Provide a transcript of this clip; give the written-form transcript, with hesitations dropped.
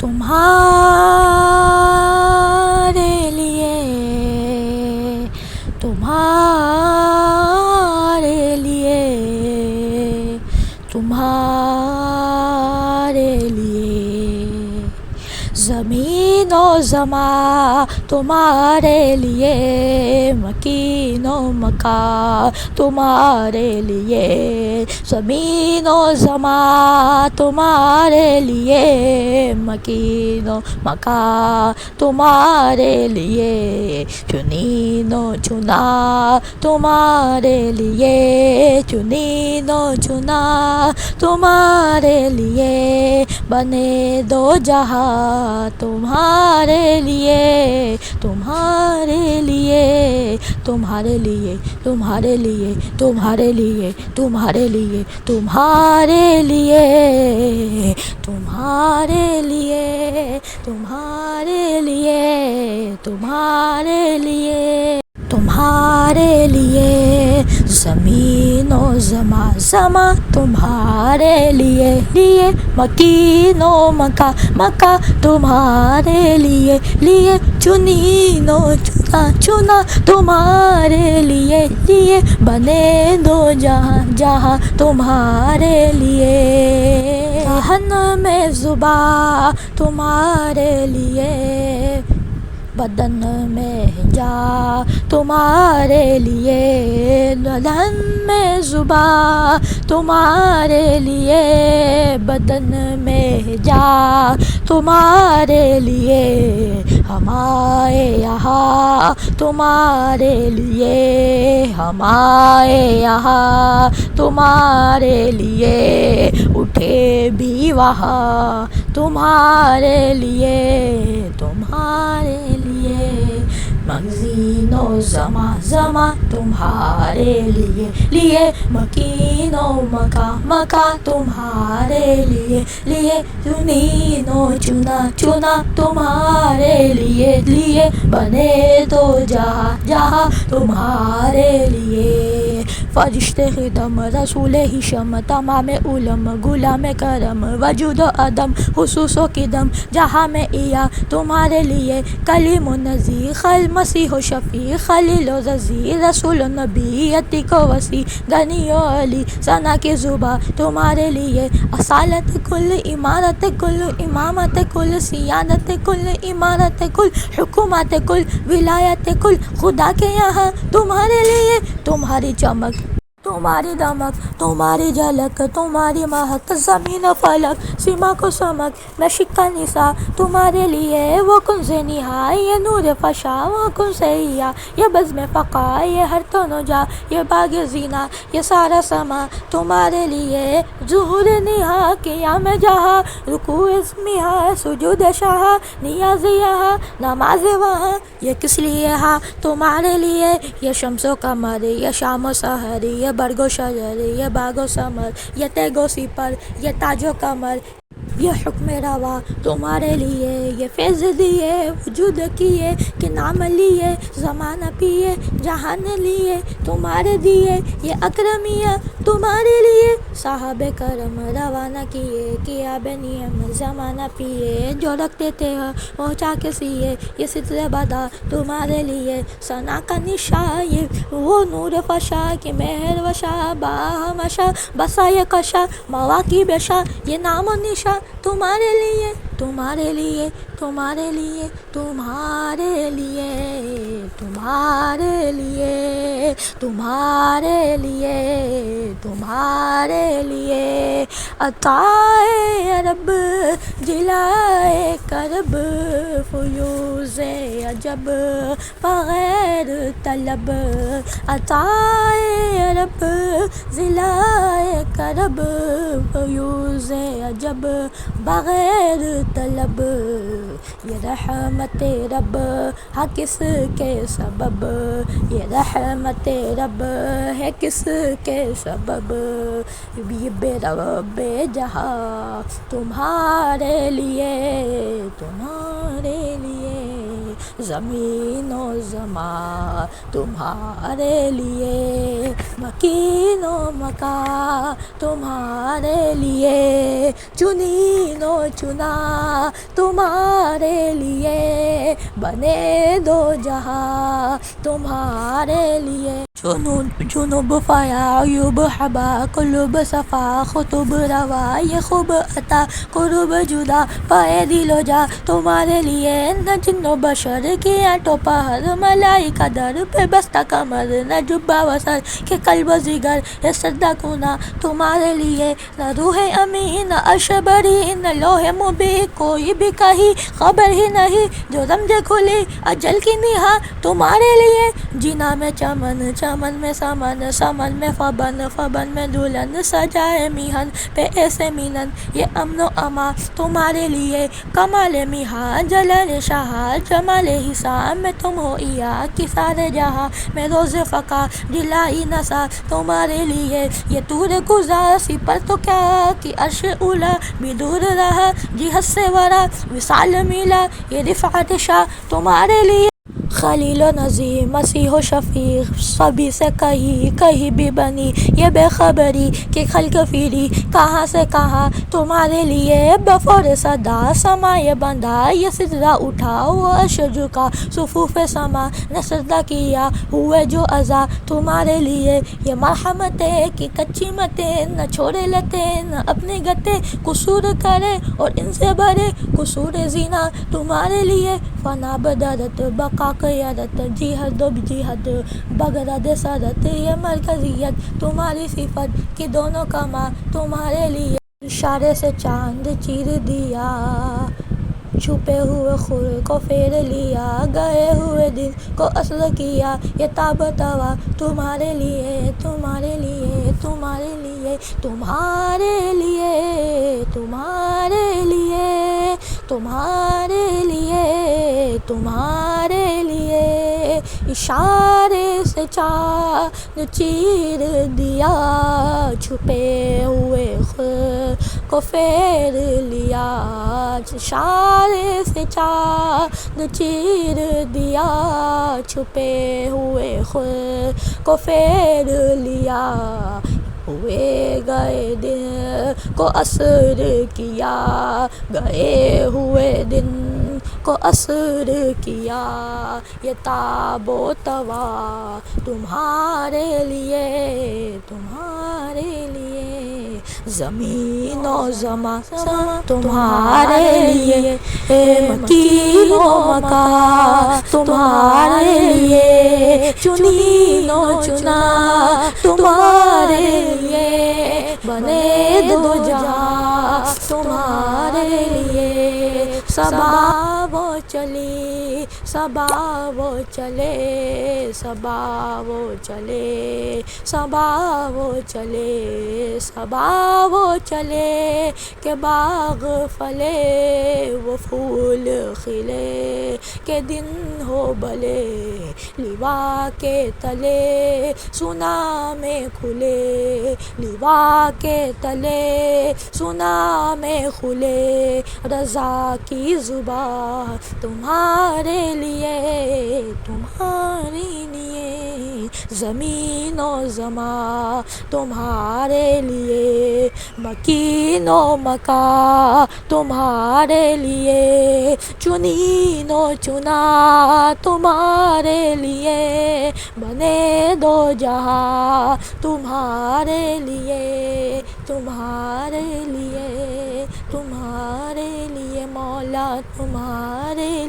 تمہارے لیے، تمہارے لیے، تمہارے لیے، زمین و زماں تمہارے لیے، مکین و مکان تمہارے لیے، زمین و زماں تمہارے لیے، مکین و مکان تمہارے لیے، چنین و چنا تمہارے لیے، چنین و چنا تمہارے لیے، بنے دو جہاں تمہارے لیے، تمہارے لیے، تمہارے لیے، تمہارے لیے، تمہارے لیے، تمہارے لیے، تمہارے لیے، تمہارے لیے، تمہارے لیے، تمہارے لیے، تمہارے لیے، زمین و زماں، زماں تمہارے لیے، لیے، مکین و مکان، مکان تمہارے لیے، لیے، چنین و چنا، چنا تمہارے لیے، لیے، بنے دو جہاں، جہاں تمہارے لیے، دہن میں زباں تمہارے لیے، بدن میں جا تمہارے لیے، دہن میں زباں تمہارے لیے، بدن میں جا تمہارے لیے، ہم آئے یہاں تمہارے لیے، ہم آئے یہاں تمہارے لیے، اٹھے بھی وہاں تمہارے لیے، تمہارے لیے، مگزین و زماں، زماں تمہارے لیے، لیے، مکین و مکان، مکان تمہارے لیے، لیے، چنین و چنا، چنا تمہارے لیے، لیے، بنے دو جہاں، جہاں تمہارے لیے، فرشتے خدم، رسول ہشم، تمام علم، غلام کرم، وجود و عدم، خصوص و قدم، جہاں میں ایا تمہارے لیے، کلیم و نذیر، خل مسیح و شفیع، خلیل و رضی، رسول و نبی، عتیق و وسیع، غنی و علی، ثنا کی زباں تمہارے لیے، اصالت کل، امارت کل، امامت کل، سیادت کل، امارت کل، حکومت کل، ولایت کل، خدا کے یہاں تمہارے لیے، تمہاری چمک، تمہاری دمک، تمہاری جھلک، تمہاری مہک، زمین و فلک، سما کو سمک، مشرق کا نساء تمہارے لیے، وہ کن سے نہا، یہ نور فشا، وہ کن سے یا، یہ بزم فقا، یہ ہر تو نجا، یہ باغ زینا، یہ سارا سما تمہارے لیے، ظہور نہا، قیام جہاں، رکوع اسمہا، سجود شاہا، نیاز یہاں، نماز وہاں، یہ کس لیے ہاں تمہارے لیے، یہ شمس و قمر، یہ شام و سحر، یہ برگ و شجر، یہ باغ و ثمر، یہ تیگ و سپر، یہ تاج و کمر، یہ حکم روا تمہارے لیے، یہ فیض دیے وجود کیے، کہ نام لیے زمانہ پیے، جہان لیے تمہارے دیے، یہ اکرمیہ تمہارے لیے، صاحب کرم روانہ کیے، کیا بے نیم زمانہ پیے، جو رکھتے تھے پہنچا کے سیے، یہ ستر بدا تمہارے لیے، ثنا کا نشاں، یہ وہ نور فشا، کہ مہر وشا، باہمشا، بسائے کشا، مواقع بشا، یہ نام و نشاں تمہارے لیے، تمہارے لیے، تمہارے لیے، تمہارے لیے، تمہارے لیے، تمہارے لیے، تمہارے لیے، عطائے رب، جلائے کرب، فیوز عجب، بغیر طلب، عطائے رب، ضلائے کرب، فیوز عجب، بغیر طلب، یہ رحمت رب ہاں کس کے سبب، یہ رحمت رب ہے کس کے سبب، یہ بے رب جہاں تمہارے لیے، تمہارے لیے، زمین و زماں تمہارے لیے، مکین و مکان تمہارے لیے چنی نو چنا تمہارے لیے بنے دو جہاں تمہارے لیے جنوب فیا عیوب حبا قلوب صفا خطب روا یہ خوب عطا قرب جدا پائے دل و جا تمہارے لیے نہ جن و بشر کی آٹو پہر ملائکہ در پہ بستہ کمر نہ جبہ و سر کہ قلب و جگر یہ سجدہ کنا تمہارے لیے نہ روح امین نہ عرش بری نہ لوح مبین کوئی بھی کہیں خبر ہی نہیں جو رمز کھلی اجل کی نہا تمہارے لیے جنا میں چمن چمن میں سمن سمن میں فبن فبن میں دلہن سجائے میہن پہ ایسے مینن یہ امن و اما تمہارے لیے کمال میہا جلال شاہ جمال حسام میں تم ہو ایا کی سارے جہاں میں روز فقا دلائی نسا تمہارے لیے یہ تور گزار سی پر تو کیا کہ عرش اولا بھی دور رہا جہت سے ورا وصال میلا یہ رفعت شاہ تمہارے لیے خلیل و نظیر مسیح و شفیع سبھی سے کہیں بھی بنی یہ بے خبری کہ خلق فیری کہاں سے کہاں تمہارے لیے بفور صدا سما یہ بندھا یہ سجدہ اٹھا وہ عرش جھکا صفوف سما نے سجدہ کیا ہوئے جو عزا تمہارے لیے یہ مرحمتیں کہ کچی متیں نہ چھوڑے لتے نہ اپنے گتے قصور کرے اور ان سے بھرے قصور زینا تمہارے لیے فنا بدرت بقا قیادت جہد و جہد بغرد سرت یہ مرکزیت تمہاری صفت کی دونوں کما تمہارے لیے اشارے سے چاند چیر دیا چھپے ہوئے خور کو پھیر لیا گئے ہوئے دن کو اصل کیا یہ تاب توا تمہارے لیے تمہارے لیے تمہارے لیے تمہارے لیے تمہارے لیے تمہارے لیے تمہارے لیے اشارے سے چاند چیر دیا چھپے ہوئے خور کو پھیر لیا اشارے سے چاند چیر دیا چھپے ہوئے خود کو پھیر لیا ہوئے گئے دن کو اثر کیا گئے ہوئے دن کو اثر کیا یہ تاب و توا تمہارے لیے تمہارے لیے زمین و زمان تمہارے لیے مکین و مکان تمہارے لیے چنین و چنا تمہارے لیے بنے دو جہاں تمہارے لیے صبا وہ چلی صبا وہ چلے صبا وہ چلے صبا وہ چلے صبا وہ چلے کہ باغ پھلے وہ پھول کھلے کہ دن ہو بھلے لیوا کے تلے سنا میں کھلے لیوا کے تلے سنا میں کھلے رضا کی زبان تمہارے لیے تمہارے لیے زمین و زمان تمہارے لیے مکین و مکان تمہارے لیے چنین و چنا تمہارے لیے بنے دو جہاں تمہارے لیے تمہارے لیے تمہارے لیے مولا تمہارے